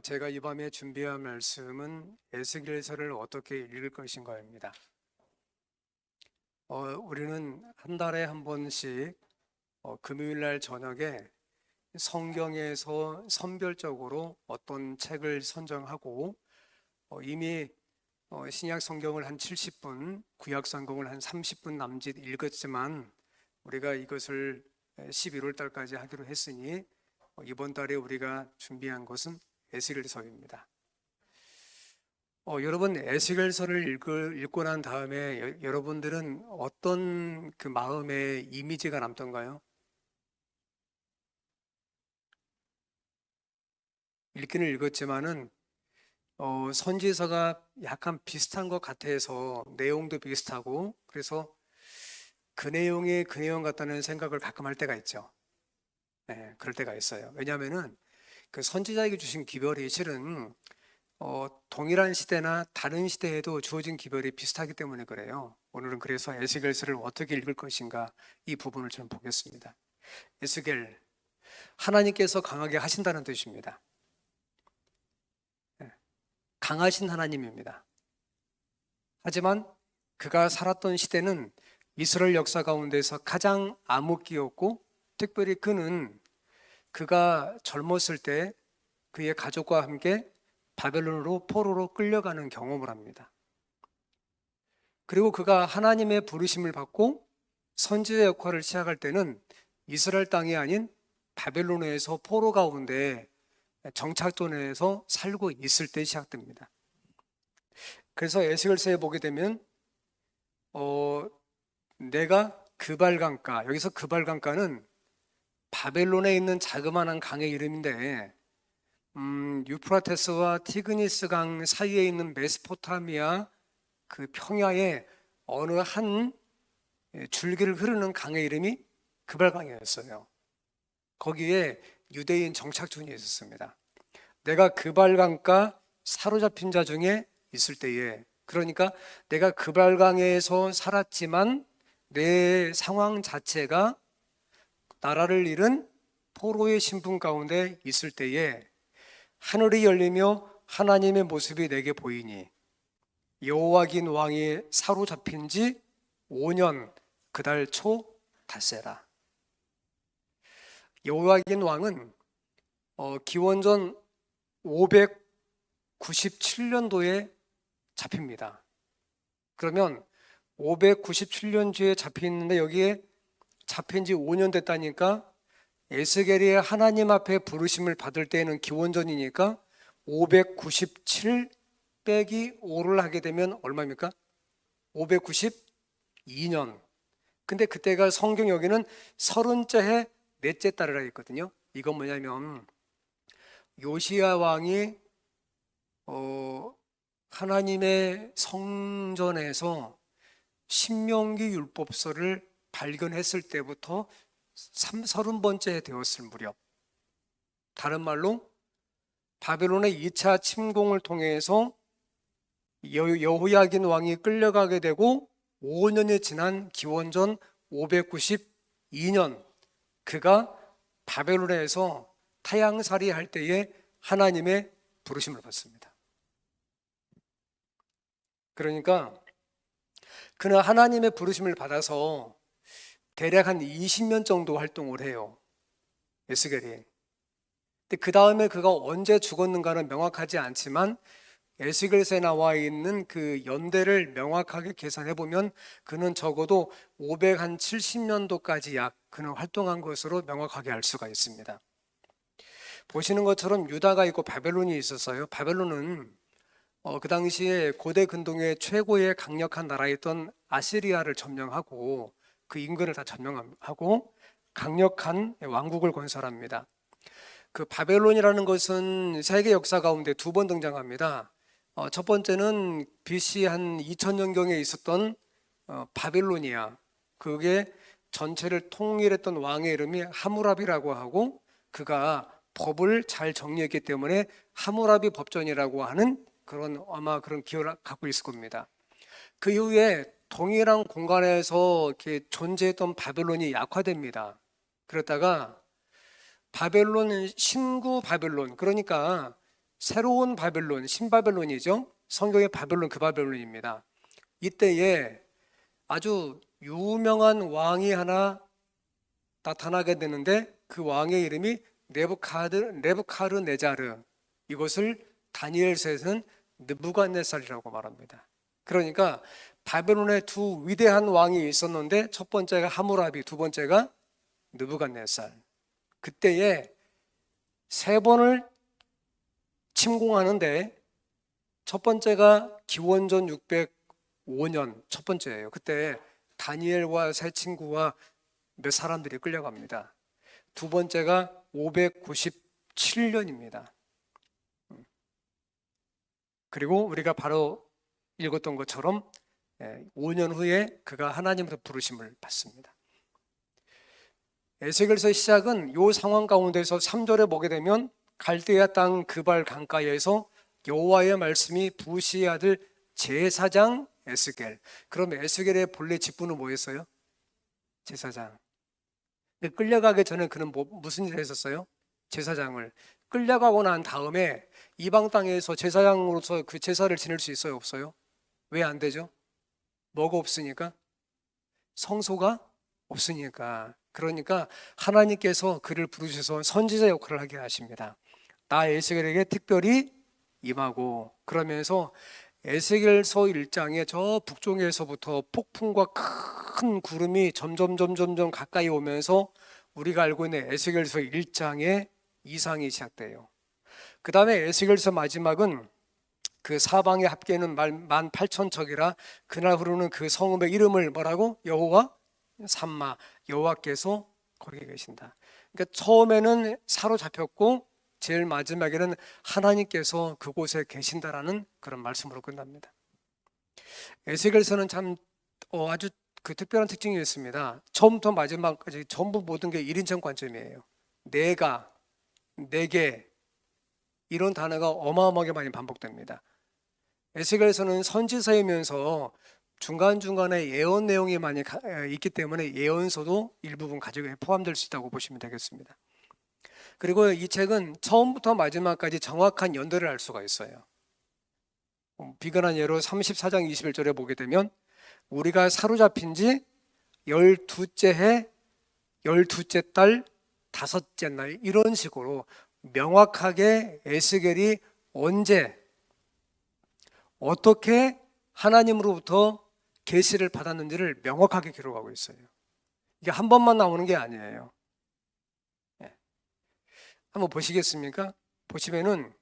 제가 이 밤에 준비한 말씀은 에스겔서를 어떻게 읽을 것인가입니다. 우리는 한 달에 한 번씩 금요일 날 저녁에 성경에서 선별적으로 어떤 책을 선정하고 이미 신약 성경을 한 70분, 구약 성경을 한 30분 남짓 읽었지만 우리가 이것을 11월 달까지 하기로 했으니 이번 달에 우리가 준비한 것은 에스겔서입니다. 여러분 에스겔서를 읽고 난 다음에 여러분들은 어떤 그 마음의 이미지가 남던가요? 읽기는 읽었지만은 선지서가 약간 비슷한 것 같아서 내용도 비슷하고 그래서 그 내용이 그 내용 같다는 생각을 가끔 할 때가 있죠. 네, 그럴 때가 있어요. 왜냐하면은 그 선지자에게 주신 기별이 실은 동일한 시대나 다른 시대에도 주어진 기별이 비슷하기 때문에 그래요. 오늘은 그래서 에스겔서를 어떻게 읽을 것인가 이 부분을 좀 보겠습니다. 에스겔, 하나님께서 강하게 하신다는 뜻입니다. 강하신 하나님입니다. 하지만 그가 살았던 시대는 이스라엘 역사 가운데서 가장 암흑기였고 특별히 그가 젊었을 때 그의 가족과 함께 바벨론으로 포로로 끌려가는 경험을 합니다. 그리고 그가 하나님의 부르심을 받고 선지자 역할을 시작할 때는 이스라엘 땅이 아닌 바벨론에서 포로 가운데 정착존에서 살고 있을 때 시작됩니다. 그래서 에스겔서에 보게 되면 내가 그발강가, 여기서 그발강가는 바벨론에 있는 자그마한 강의 이름인데 유프라테스와 티그니스 강 사이에 있는 메소포타미아 그 평야의 어느 한 줄기를 흐르는 강의 이름이 그발강이었어요. 거기에 유대인 정착촌이 있었습니다. 내가 그발강가 사로잡힌 자 중에 있을 때에, 그러니까 내가 그발강에서 살았지만 내 상황 자체가 나라를 잃은 포로의 신분 가운데 있을 때에 하늘이 열리며 하나님의 모습이 내게 보이니 여호와긴 왕이 사로잡힌 지 5년 그달 초 닷새라. 여호와긴 왕은 기원전 597년도에 잡힙니다. 그러면 597년도에 잡히는데 여기에 잡힌 지 5년 됐다니까 에스겔이 하나님 앞에 부르심을 받을 때에는 기원전이니까 597 빼기 5를 하게 되면 얼마입니까? 592년. 근데 그때가 성경 여기는 30째 해 넷째 달이라 했거든요. 이건 뭐냐면 요시야 왕이 하나님의 성전에서 신명기 율법서를 발견했을 때부터 30번째 되었을 무렵, 다른 말로 바벨론의 2차 침공을 통해서 여호야긴 왕이 끌려가게 되고 5년이 지난 기원전 592년 그가 바벨론에서 타향살이 할 때에 하나님의 부르심을 받습니다. 그러니까 그는 하나님의 부르심을 받아서 대략 한 20년 정도 활동을 해요, 에스겔이. 근데 그 다음에 그가 언제 죽었는가는 명확하지 않지만 에스겔서에 나와 있는 그 연대를 명확하게 계산해 보면 그는 적어도 570년도까지 그는 활동한 것으로 명확하게 알 수가 있습니다. 보시는 것처럼 유다가 있고 바벨론이 있었어요. 바벨론은 그 당시에 고대 근동의 최고의 강력한 나라였던 아시리아를 점령하고 그 인근을 다 점령하고 강력한 왕국을 건설합니다. 그 바벨론이라는 것은 세계 역사 가운데 2번 등장합니다. 첫 번째는 BC 한 2000년경에 있었던 바빌로니아, 그게 전체를 통일했던 왕의 이름이 하무라비라고 하고 그가 법을 잘 정리했기 때문에 하무라비 법전이라고 하는 아마 그런 기억을 갖고 있을 겁니다. 그 이후에 동일한 공간에서 이렇게 존재했던 바벨론이 약화됩니다. 그러다가 바벨론, 신구 바벨론, 그러니까 새로운 바벨론, 신바벨론이죠. 성경의 바벨론, 그 바벨론입니다. 이때에 아주 유명한 왕이 하나 나타나게 되는데 그 왕의 이름이 네부카르네자르, 이것을 다니엘서에서는 느부갓네살이라고 말합니다. 그러니까 바벨론에 두 위대한 왕이 있었는데 첫 번째가 하무라비, 두 번째가 느부갓네살. 그때에 세 번을 침공하는데 첫 번째가 기원전 605년 첫 번째예요. 그때 다니엘과 세 친구와 몇 사람들이 끌려갑니다. 두 번째가 597년입니다. 그리고 우리가 바로 읽었던 것처럼 5년 후에 그가 하나님으로부터 부르심을 받습니다. 에스겔서의 시작은 이 상황 가운데서 3절에 보게 되면 갈대아 땅 그발 강가에서 여호와의 말씀이 부시의 아들 제사장 에스겔. 그럼 에스겔의 본래 직분은 뭐였어요? 제사장. 끌려가기 전에 그는 무슨 일을 했었어요? 제사장을. 끌려가고 난 다음에 이방 땅에서 제사장으로서 그 제사를 지낼 수 있어요, 없어요? 왜 안 되죠? 뭐가 없으니까? 성소가 없으니까. 그러니까 하나님께서 그를 부르셔서 선지자 역할을 하게 하십니다. 나 에스겔에게 특별히 임하고, 그러면서 에스겔서 1장에 저 북쪽에서부터 폭풍과 큰 구름이 점점 가까이 오면서 우리가 알고 있는 에스겔서 1장의 이상이 시작돼요. 그 다음에 에스겔서 마지막은 그 사방의 합계는 18,000척이라 그날 흐르는 그 성읍의 이름을 뭐라고? 여호와 삼마, 여호와께서 거기 계신다. 그러니까 처음에는 사로잡혔고 제일 마지막에는 하나님께서 그곳에 계신다라는 그런 말씀으로 끝납니다. 에스겔서는 참 아주 그 특별한 특징이 있습니다. 처음부터 마지막까지 전부 모든 게 1인称 관점이에요. 내가, 내게, 이런 단어가 어마어마하게 많이 반복됩니다. 에스겔서는 선지서이면서 중간중간에 예언 내용이 많이 있기 때문에 예언서도 일부분 가지고 포함될 수 있다고 보시면 되겠습니다. 그리고 이 책은 처음부터 마지막까지 정확한 연대를 알 수가 있어요. 비근한 예로 34장 21절에 보게 되면 우리가 사로잡힌 지 12째 해, 12째 달, 5째 날, 이런 식으로 명확하게 에스겔이 언제 어떻게 하나님으로부터 계시를 받았는지를 명확하게 기록하고 있어요. 이게 한 번만 나오는 게 아니에요. 한번 보시겠습니까? 보시면은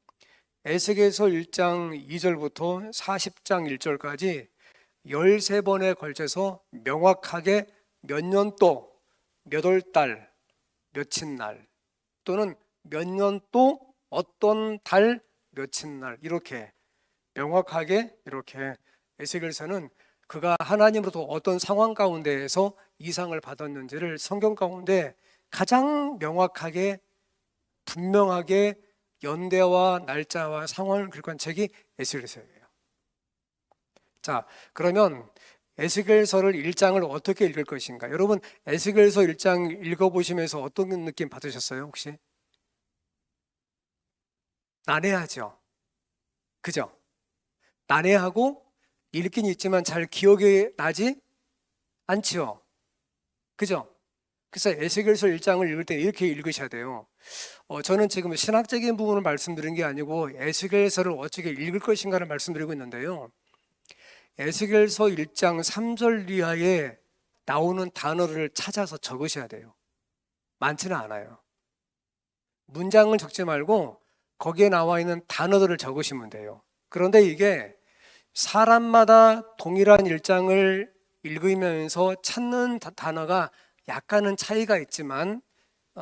에스겔서 1장 2절부터 40장 1절까지 13번에 걸쳐서 명확하게 몇 년도, 몇 월 달, 며칠 날, 또는 몇 년도, 어떤 달, 며칠 날, 이렇게 명확하게 이렇게 에스겔서는 그가 하나님으로부터 어떤 상황 가운데에서 이상을 받았는지를 성경 가운데 가장 명확하게 분명하게 연대와 날짜와 상황을 기록한 책이 에스겔서예요. 자, 그러면 에스겔서를 1장을 어떻게 읽을 것인가? 여러분 에스겔서 1장 읽어보시면서 어떤 느낌 받으셨어요? 혹시? 난해하죠? 그죠? 난해하고 읽긴 있지만 잘 기억이 나지 않지요? 그죠? 그래서 에스겔서 1장을 읽을 때 이렇게 읽으셔야 돼요. 저는 지금 신학적인 부분을 말씀드린 게 아니고 에스겔서를 어떻게 읽을 것인가를 말씀드리고 있는데요. 에스겔서 1장 3절 이하에 나오는 단어를 찾아서 적으셔야 돼요. 많지는 않아요. 문장을 적지 말고 거기에 나와 있는 단어들을 적으시면 돼요. 그런데 이게 사람마다 동일한 1장을 읽으면서 찾는 단어가 약간은 차이가 있지만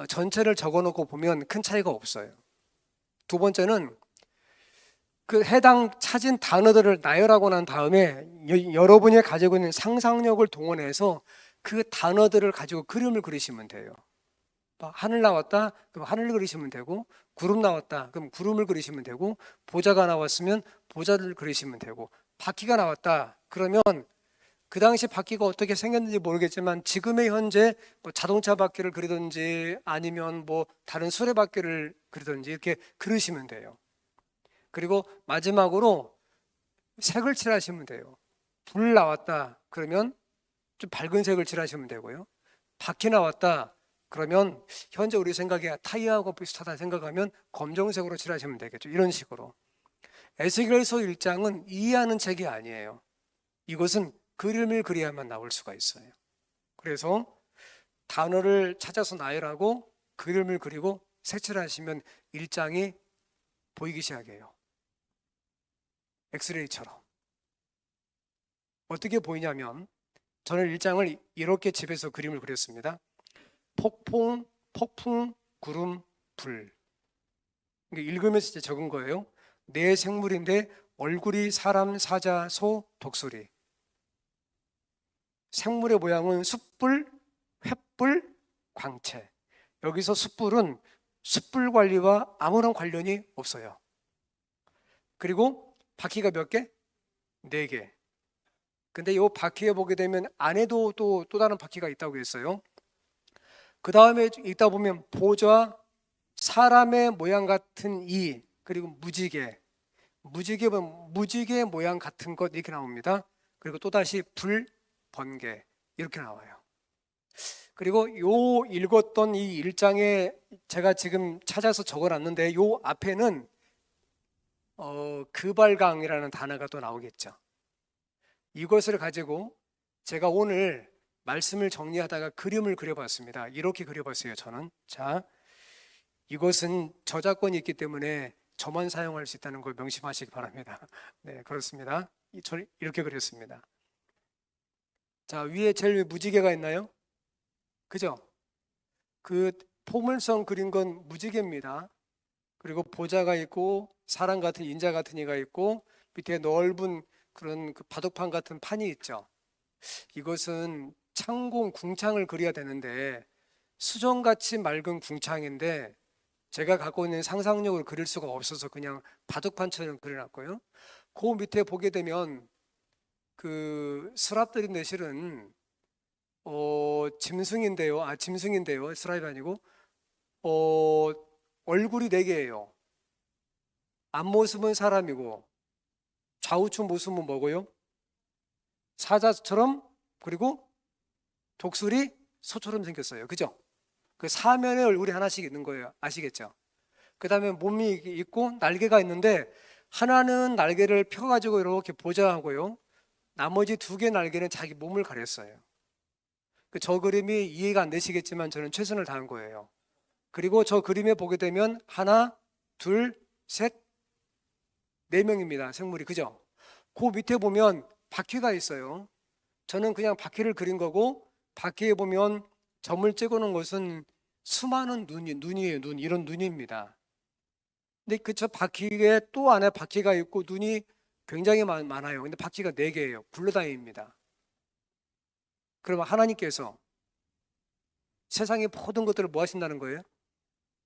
전체를 적어놓고 보면 큰 차이가 없어요. 두 번째는 그 해당 찾은 단어들을 나열하고 난 다음에 여러분이 가지고 있는 상상력을 동원해서 그 단어들을 가지고 그림을 그리시면 돼요. 하늘 나왔다, 그럼 하늘을 그리시면 되고, 구름 나왔다, 그럼 구름을 그리시면 되고, 보좌가 나왔으면 보좌를 그리시면 되고, 바퀴가 나왔다, 그러면 그 당시 바퀴가 어떻게 생겼는지 모르겠지만 지금의 현재 뭐 자동차 바퀴를 그리든지 아니면 뭐 다른 수레바퀴를 그리든지 이렇게 그리시면 돼요. 그리고 마지막으로 색을 칠하시면 돼요. 불 나왔다 그러면 좀 밝은 색을 칠하시면 되고요. 바퀴 나왔다 그러면 현재 우리 생각에 타이어하고 비슷하다 생각하면 검정색으로 칠하시면 되겠죠. 이런 식으로. 에스겔서 1장은 이해하는 책이 아니에요. 이것은 그림을 그려야만 나올 수가 있어요. 그래서 단어를 찾아서 나열하고 그림을 그리고 색칠하시면 1장이 보이기 시작해요. 엑스레이처럼. 어떻게 보이냐면 저는 1장을 이렇게 집에서 그림을 그렸습니다. 폭풍, 구름, 불. 읽으면서 이제 적은 거예요. 네 생물인데 얼굴이 사람, 사자, 소, 독수리. 생물의 모양은 숯불, 횃불, 광채. 여기서 숯불은 숯불 관리와 아무런 관련이 없어요. 그리고 바퀴가 몇 개? 4개. 근데 이 바퀴에 보게 되면 안에도 또 다른 바퀴가 있다고 했어요. 그 다음에 있다 보면 보좌, 사람의 모양 같은 이, 그리고 무지개. 무지개 모양 같은 것 이렇게 나옵니다. 그리고 또다시 불, 번개 이렇게 나와요. 그리고 요 읽었던 이 1장에 제가 지금 찾아서 적어놨는데 요 앞에는 그발강이라는 단어가 또 나오겠죠. 이것을 가지고 제가 오늘 말씀을 정리하다가 그림을 그려봤습니다. 이렇게 그려봤어요. 저는 자, 이것은 저작권이 있기 때문에 저만 사용할 수 있다는 걸 명심하시기 바랍니다. 네, 그렇습니다. 저는 이렇게 그렸습니다. 자, 위에 제일 위에 무지개가 있나요? 그죠? 그 포물선 그린 건 무지개입니다. 그리고 보좌가 있고 사람 같은 인자 같은 이가 있고 밑에 넓은 그런 그 바둑판 같은 판이 있죠. 이것은 창공 궁창을 그려야 되는데 수정같이 맑은 궁창인데 제가 갖고 있는 상상력을 그릴 수가 없어서 그냥 바둑판처럼 그려놨고요. 그 밑에 보게 되면 그 스랍들인데 실은 짐승인데요. 짐승인데요. 스랍이 아니고 얼굴이 4개예요. 앞모습은 사람이고 좌우측 모습은 뭐고요? 사자처럼 그리고 독수리 소처럼 생겼어요. 그죠? 그 사면에 얼굴이 하나씩 있는 거예요. 아시겠죠? 그 다음에 몸이 있고 날개가 있는데 하나는 날개를 펴가지고 이렇게 보좌하고요. 나머지 2개 날개는 자기 몸을 가렸어요. 저 그림이 이해가 안 되시겠지만 저는 최선을 다한 거예요. 그리고 저 그림에 보게 되면 하나, 둘, 셋, 4명입니다. 생물이. 그죠? 그 밑에 보면 바퀴가 있어요. 저는 그냥 바퀴를 그린 거고 바퀴에 보면 점을 찍어 놓은 것은 수많은 눈이에요. 눈. 이런 눈입니다. 근데 저 바퀴에 또 안에 바퀴가 있고 눈이 굉장히 많아요. 근데 바퀴가 4개예요. 굴러다닙니다. 그러면 하나님께서 세상의 모든 것들을 뭐 하신다는 거예요?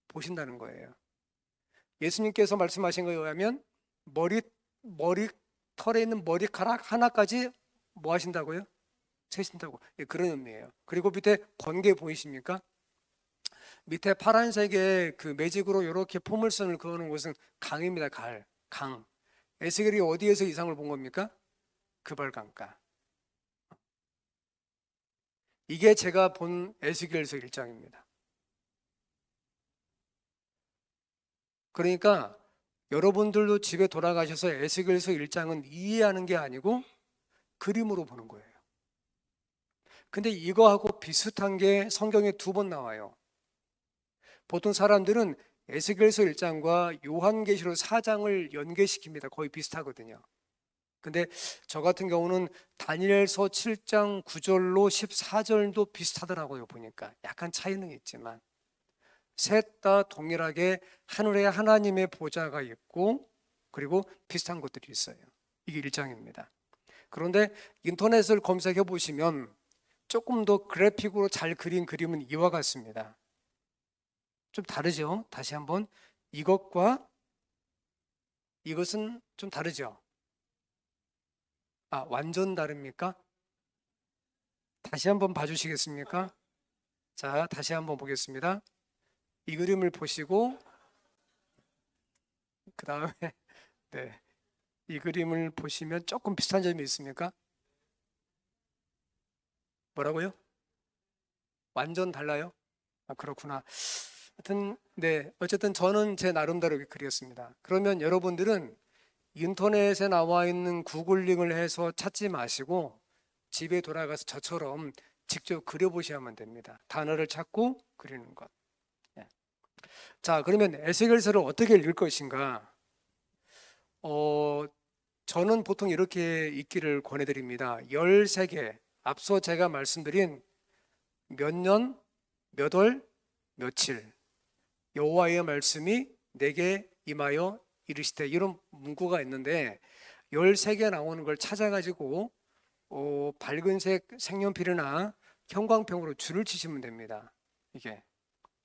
보신다는 거예요. 예수님께서 말씀하신 거에 의하면 머리털에 있는 머리카락 하나까지 뭐 하신다고요? 세신다고. 예, 그런 의미예요. 그리고 밑에 번개 보이십니까? 밑에 파란색의 그 매직으로 이렇게 포물선을 그어놓은 곳은 강입니다. 강. 에스겔이 어디에서 이상을 본 겁니까? 그발강가. 이게 제가 본 에스겔서 1장입니다. 그러니까 여러분들도 집에 돌아가셔서 에스겔서 1장은 이해하는 게 아니고 그림으로 보는 거예요. 근데 이거하고 비슷한 게 성경에 2번 나와요. 보통 사람들은 에스겔서 1장과 요한계시록 4장을 연계시킵니다. 거의 비슷하거든요. 근데 저 같은 경우는 다니엘서 7장 9절로 14절도 비슷하더라고요. 보니까 약간 차이는 있지만 셋 다 동일하게 하늘에 하나님의 보좌가 있고 그리고 비슷한 것들이 있어요. 이게 1장입니다. 그런데 인터넷을 검색해 보시면 조금 더 그래픽으로 잘 그린 그림은 이와 같습니다. 좀 다르죠? 다시 한번 이것과 이것은 좀 다르죠? 완전 다릅니까? 다시 한번 봐주시겠습니까? 자, 다시 한번 보겠습니다. 이 그림을 보시고 그 다음에 네. 이 그림을 보시면 조금 비슷한 점이 있습니까? 뭐라고요? 완전 달라요? 아, 그렇구나. 하여튼, 네. 어쨌든 저는 제 나름대로 이렇게 그렸습니다. 그러면 여러분들은 인터넷에 나와 있는 구글링을 해서 찾지 마시고 집에 돌아가서 저처럼 직접 그려보셔야만 됩니다. 단어를 찾고 그리는 것. 예. 자, 그러면 에스겔서를 어떻게 읽을 것인가? 저는 보통 이렇게 읽기를 권해드립니다. 13개, 앞서 제가 말씀드린 몇 년, 몇 월, 며칠, 여호와의 말씀이 내게 임하여 이르시되, 이런 문구가 있는데 13개 나오는 걸 찾아가지고 밝은색 색연필이나 형광펜으로 줄을 치시면 됩니다. 이게.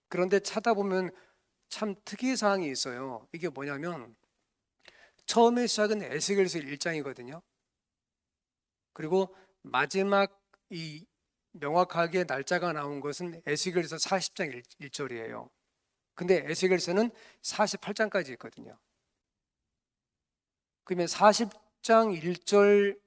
그런데 찾아보면 참 특이사항이 있어요. 이게 뭐냐면 처음에 시작은 에스겔서 1장이거든요. 그리고 마지막 이 명확하게 날짜가 나온 것은 에스겔서 40장 1절이에요. 근데 에스겔서는 48장까지 있거든요. 그러면 40장 1절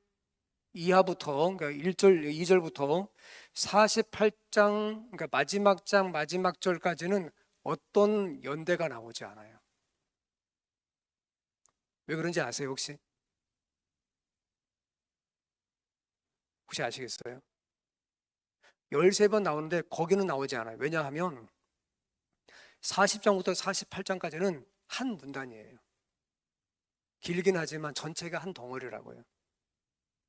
이하부터, 그러니까 1절, 2절부터 48장, 그러니까 마지막 장, 마지막 절까지는 어떤 연대가 나오지 않아요. 왜 그런지 아세요, 혹시? 혹시 아시겠어요? 13번 나오는데 거기는 나오지 않아요. 왜냐하면 40장부터 48장까지는 한 문단이에요. 길긴 하지만 전체가 한 덩어리라고요.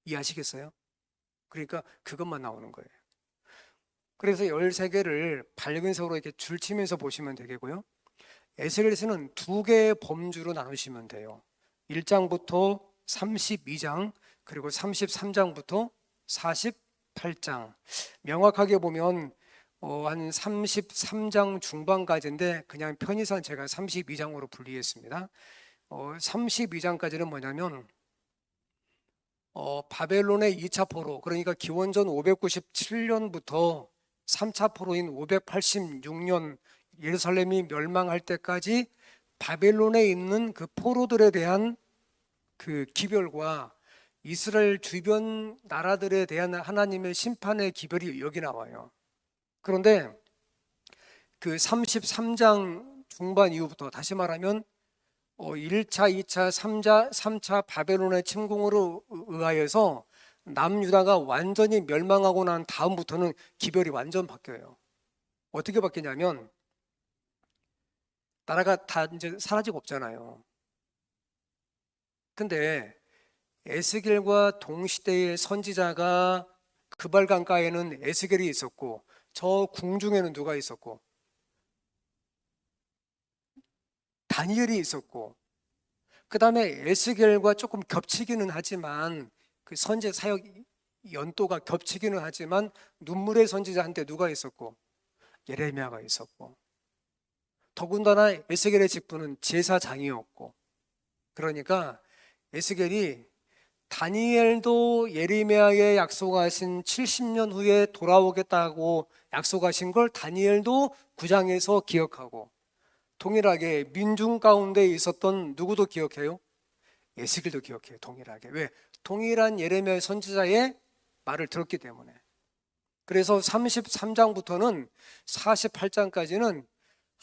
이해하시겠어요? 그러니까 그것만 나오는 거예요. 그래서 13개를 밝은 색으로 이렇게 줄치면서 보시면 되겠고요. 에스겔서는 두 개의 범주로 나누시면 돼요. 1장부터 32장, 그리고 33장부터 48장. 명확하게 보면 한 33장 중반까지인데 그냥 편의상 제가 32장으로 분리했습니다. 32장까지는 뭐냐면 바벨론의 2차 포로, 그러니까 기원전 597년부터 3차 포로인 586년 예루살렘이 멸망할 때까지 바벨론에 있는 그 포로들에 대한 그 기별과 이스라엘 주변 나라들에 대한 하나님의 심판의 기별이 여기 나와요. 그런데 그 33장 중반 이후부터, 다시 말하면 1차, 2차, 3차 바벨론의 침공으로 의하여서 남유다가 완전히 멸망하고 난 다음부터는 기별이 완전 바뀌어요. 어떻게 바뀌냐면 나라가 다 이제 사라지고 없잖아요. 근데 에스겔과 동시대의 선지자가 그발 강가에는 에스겔이 있었고 저 궁중에는 누가 있었고 다니엘이 있었고, 그 다음에 에스겔과 조금 겹치기는 하지만 그 선지 사역 연도가 겹치기는 하지만 눈물의 선지자한테 누가 있었고 예레미야가 있었고, 더군다나 에스겔의 직분은 제사장이었고, 그러니까 에스겔이 다니엘도 예레미야에 약속하신 70년 후에 돌아오겠다고 약속하신 걸 다니엘도 9장에서 기억하고, 동일하게 민중 가운데 있었던 누구도 기억해요? 에스겔도 기억해요. 동일하게. 왜? 동일한 예레미야 선지자의 말을 들었기 때문에. 그래서 33장부터는 48장까지는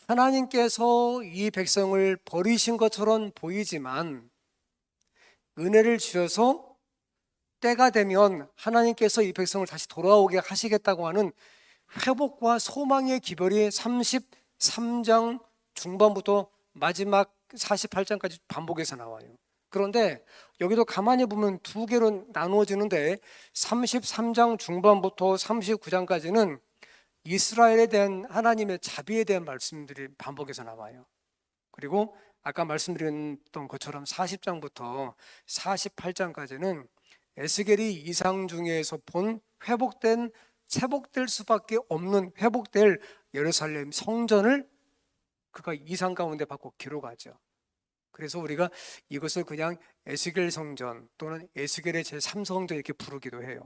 하나님께서 이 백성을 버리신 것처럼 보이지만 은혜를 주셔서 때가 되면 하나님께서 이 백성을 다시 돌아오게 하시겠다고 하는 회복과 소망의 기별이 33장 중반부터 마지막 48장까지 반복해서 나와요. 그런데 여기도 가만히 보면 두 개로 나누어지는데 33장 중반부터 39장까지는 이스라엘에 대한 하나님의 자비에 대한 말씀들이 반복해서 나와요. 그리고 아까 말씀드렸던 것처럼 40장부터 48장까지는 에스겔이 이상 중에서 본 회복될 수밖에 없는 회복될 예루살렘 성전을 그가 이상 가운데 받고 기록하죠. 그래서 우리가 이것을 그냥 에스겔 성전 또는 에스겔의 제3성전 이렇게 부르기도 해요.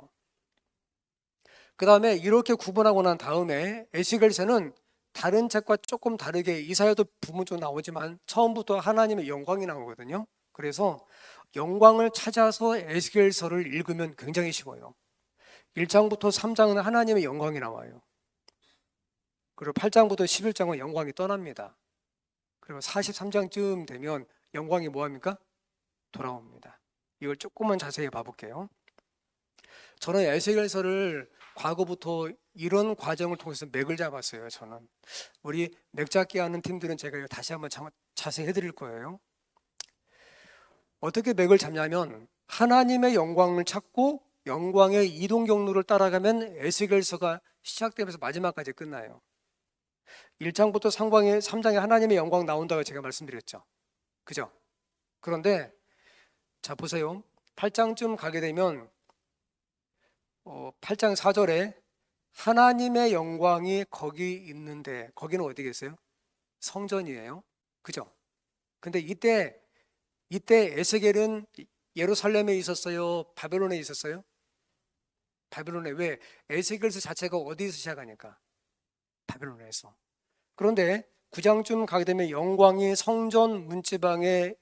그 다음에 이렇게 구분하고 난 다음에 에스겔서는 다른 책과 조금 다르게 이사야도 부분 좀 나오지만 처음부터 하나님의 영광이 나오거든요. 그래서 영광을 찾아서 에스겔서를 읽으면 굉장히 쉬워요. 1장부터 3장은 하나님의 영광이 나와요. 그리고 8장부터 11장은 영광이 떠납니다. 그리고 43장쯤 되면 영광이 뭐합니까? 돌아옵니다. 이걸 조금만 자세히 봐볼게요. 저는 에스겔서를 과거부터 이런 과정을 통해서 맥을 잡았어요. 저는 우리 맥 잡기 하는 팀들은 제가 이거 다시 한번 자세히 해드릴 거예요. 어떻게 맥을 잡냐면 하나님의 영광을 찾고 영광의 이동 경로를 따라가면 에스겔서가 시작되면서 마지막까지 끝나요. 1장부터 3장에 하나님의 영광 나온다고 제가 말씀드렸죠. 그죠? 그런데 자 보세요. 8장쯤 가게 되면 8장 4절에 하나님의 영광이 거기 있는데 거기는 어디겠어요? 성전이에요. 그죠? 근데 이때 에스겔은 예루살렘에 있었어요? 바벨론에 있었어요? 바벨론에. 왜? 에스겔서 자체가 어디서 시작하니까? 바벨론에서. 그런데 9장쯤 가게 되면 영광이 성전 문지방에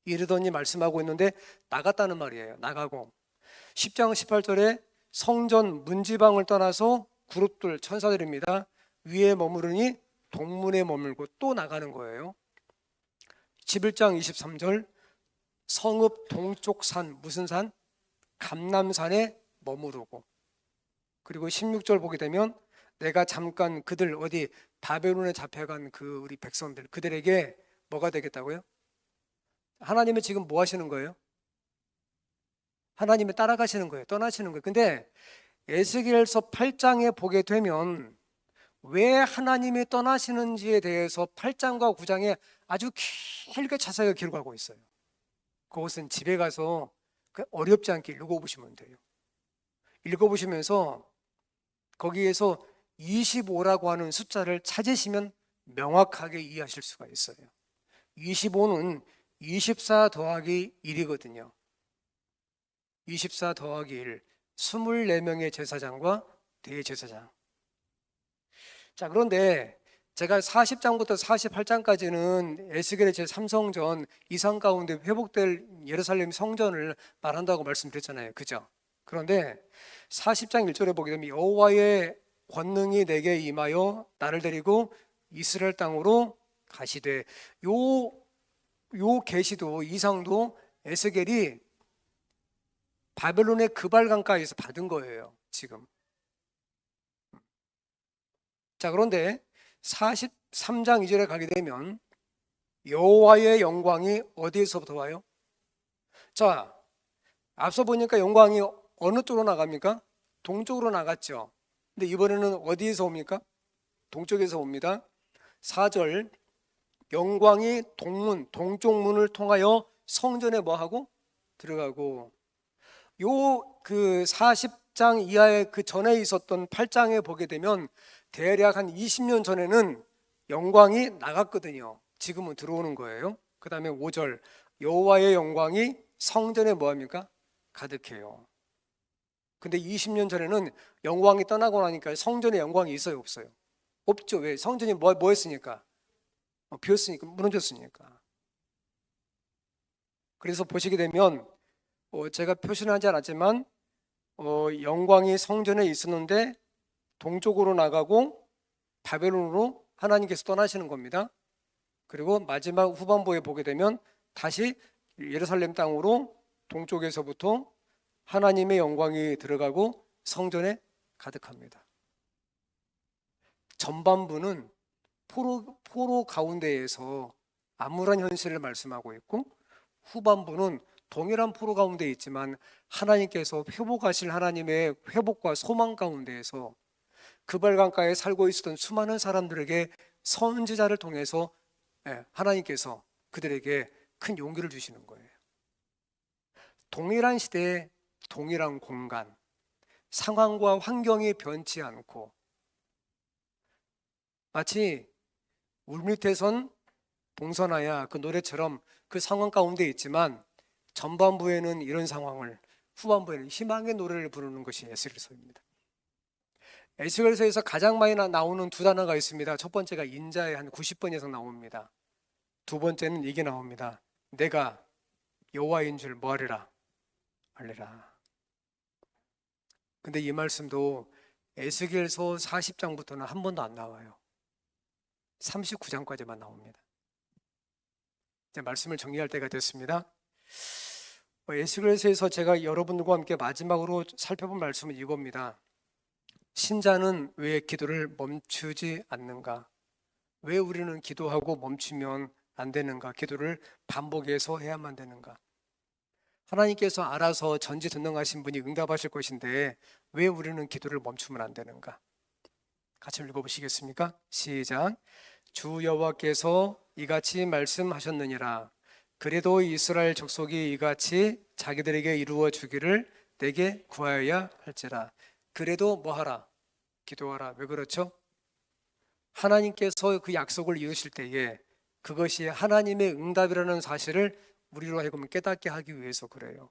이르더니 말씀하고 있는데 나갔다는 말이에요. 나가고 10장 18절에 성전 문지방을 떠나서 그룹들 천사들입니다. 위에 머무르니 동문에 머물고 또 나가는 거예요. 11장 23절 성읍 동쪽 산 무슨 산? 감람산에 머무르고 그리고 16절 보게 되면 내가 잠깐 그들 어디 바벨론에 잡혀간 그 우리 백성들 그들에게 뭐가 되겠다고요? 하나님이 지금 뭐 하시는 거예요? 하나님이 따라가시는 거예요. 떠나시는 거예요. 근데 에스겔서 8장에 보게 되면 왜 하나님이 떠나시는지에 대해서 8장과 9장에 아주 길게 자세하게 기록하고 있어요. 그것은 집에 가서 어렵지 않게 읽어보시면 돼요. 읽어보시면서 거기에서 25라고 하는 숫자를 찾으시면 명확하게 이해하실 수가 있어요. 25는 24 더하기 1이거든요. 24 더하기 1, 24명의 제사장과 대제사장. 자, 그런데 제가 40장부터 48장까지는 에스겔의 제3성전 이상 가운데 회복될 예루살렘 성전을 말한다고 말씀드렸잖아요. 그죠? 그런데 40장 1절에 보게 되면 여호와의 권능이 내게 임하여 나를 데리고 이스라엘 땅으로 가시되 요 계시도 이상도 에스겔이 바벨론의 그발강가에서 받은 거예요. 지금. 자, 그런데 43장 2절에 가게 되면 여호와의 영광이 어디에서부터 와요? 자, 앞서 보니까 영광이 어느 쪽으로 나갑니까? 동쪽으로 나갔죠. 근데 이번에는 어디에서 옵니까? 동쪽에서 옵니다. 4절 영광이 동쪽 문을 통하여 성전에 뭐하고? 들어가고 요 그 40장 이하의 그 전에 있었던 8장에 보게 되면 대략 한 20년 전에는 영광이 나갔거든요. 지금은 들어오는 거예요. 그 다음에 5절 여호와의 영광이 성전에 뭐합니까? 가득해요. 근데 20년 전에는 영광이 떠나고 나니까 성전에 영광이 있어요? 없어요? 없죠. 왜? 성전이 뭐 했으니까? 비었으니까, 무너졌으니까. 그래서 보시게 되면 제가 표시는 하지 않았지만 영광이 성전에 있었는데 동쪽으로 나가고 바벨론으로 하나님께서 떠나시는 겁니다. 그리고 마지막 후반부에 보게 되면 다시 예루살렘 땅으로 동쪽에서부터 하나님의 영광이 들어가고 성전에 가득합니다. 전반부는 포로 가운데에서 암울한 현실을 말씀하고 있고 후반부는 동일한 포로 가운데 있지만 하나님께서 회복하실 하나님의 회복과 소망 가운데에서 그발강가에 살고 있었던 수많은 사람들에게 선지자를 통해서 하나님께서 그들에게 큰 용기를 주시는 거예요. 동일한 시대에 동일한 공간, 상황과 환경이 변치 않고 마치 물밑에선 동서나야 그 노래처럼 그 상황 가운데 있지만 전반부에는 이런 상황을 후반부에는 희망의 노래를 부르는 것이 에스겔서입니다. 에스겔서에서 가장 많이 나오는 두 단어가 있습니다. 첫 번째가 인자에 한 90번 이상 나옵니다. 두 번째는 이게 나옵니다. 내가 여호와인 줄 뭐하리라? 알리라. 근데 이 말씀도 에스겔서 40장부터는 한 번도 안 나와요. 39장까지만 나옵니다. 이제 말씀을 정리할 때가 됐습니다. 에스겔서에서 제가 여러분들과 함께 마지막으로 살펴본 말씀은 이겁니다. 신자는 왜 기도를 멈추지 않는가? 왜 우리는 기도하고 멈추면 안 되는가? 기도를 반복해서 해야만 되는가? 하나님께서 알아서 전지전능하신 분이 응답하실 것인데 왜 우리는 기도를 멈추면 안 되는가? 같이 읽어보시겠습니까? 시작. 주 여호와께서 이같이 말씀하셨느니라. 그래도 이스라엘 족속이 이같이 자기들에게 이루어 주기를 내게 구하여야 할지라. 그래도 뭐하라? 기도하라. 왜 그렇죠? 하나님께서 그 약속을 이루실 때에 그것이 하나님의 응답이라는 사실을 우리로 하여금 깨닫게 하기 위해서 그래요.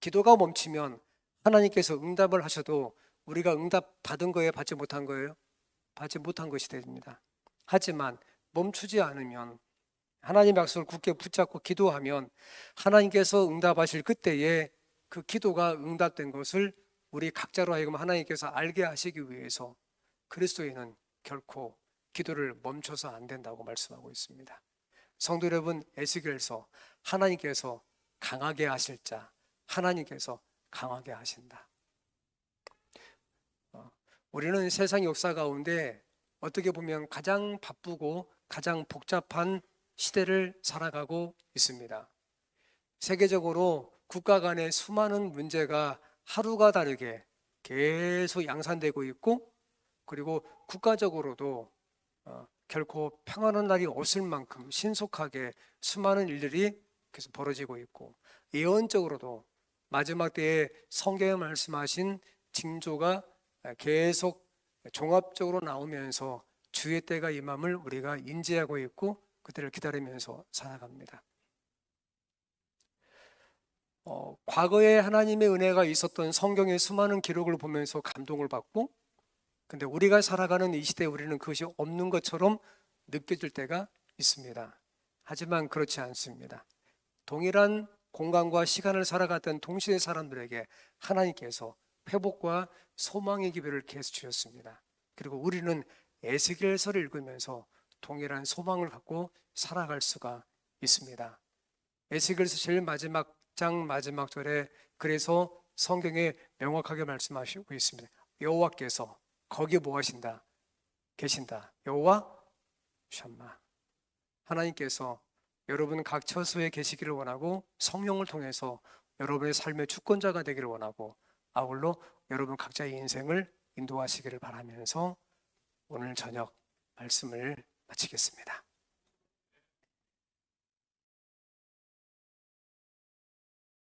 기도가 멈추면 하나님께서 응답을 하셔도 우리가 응답 받은 거예요? 받지 못한 거예요? 받지 못한 것이 됩니다. 하지만 멈추지 않으면, 하나님의 약속을 굳게 붙잡고 기도하면 하나님께서 응답하실 그때에 그 기도가 응답된 것을 우리 각자로 하여금 하나님께서 알게 하시기 위해서 그리스도인은 결코 기도를 멈춰서 안 된다고 말씀하고 있습니다. 성도 여러분, 에스겔서 하나님께서 강하게 하실 자, 하나님께서 강하게 하신다. 우리는 세상 역사 가운데 어떻게 보면 가장 바쁘고 가장 복잡한 시대를 살아가고 있습니다. 세계적으로 국가 간의 수많은 문제가 하루가 다르게 계속 양산되고 있고, 그리고 국가적으로도 결코 평안한 날이 없을 만큼 신속하게 수많은 일들이 계속 벌어지고 있고, 예언적으로도 마지막 때에 성경에 말씀하신 징조가 계속 종합적으로 나오면서 주의 때가 임함을 우리가 인지하고 있고 그때를 기다리면서 살아갑니다. 과거에 하나님의 은혜가 있었던 성경의 수많은 기록을 보면서 감동을 받고, 근데 우리가 살아가는 이 시대에 우리는 그것이 없는 것처럼 느껴질 때가 있습니다. 하지만 그렇지 않습니다. 동일한 공간과 시간을 살아갔던 동시대 사람들에게 하나님께서 회복과 소망의 기회를 계속 주셨습니다. 그리고 우리는 에스겔서를 읽으면서 동일한 소망을 갖고 살아갈 수가 있습니다. 에스겔서 제일 마지막 장 마지막 절에 그래서 성경에 명확하게 말씀하시고 있습니다. 여호와께서 거기 뭐 하신다? 계신다. 여호와 샴마. 하나님께서 여러분 각 처소에 계시기를 원하고 성령을 통해서 여러분의 삶의 주권자가 되기를 원하고, 아울러 여러분 각자의 인생을 인도하시기를 바라면서 오늘 저녁 말씀을 마치겠습니다.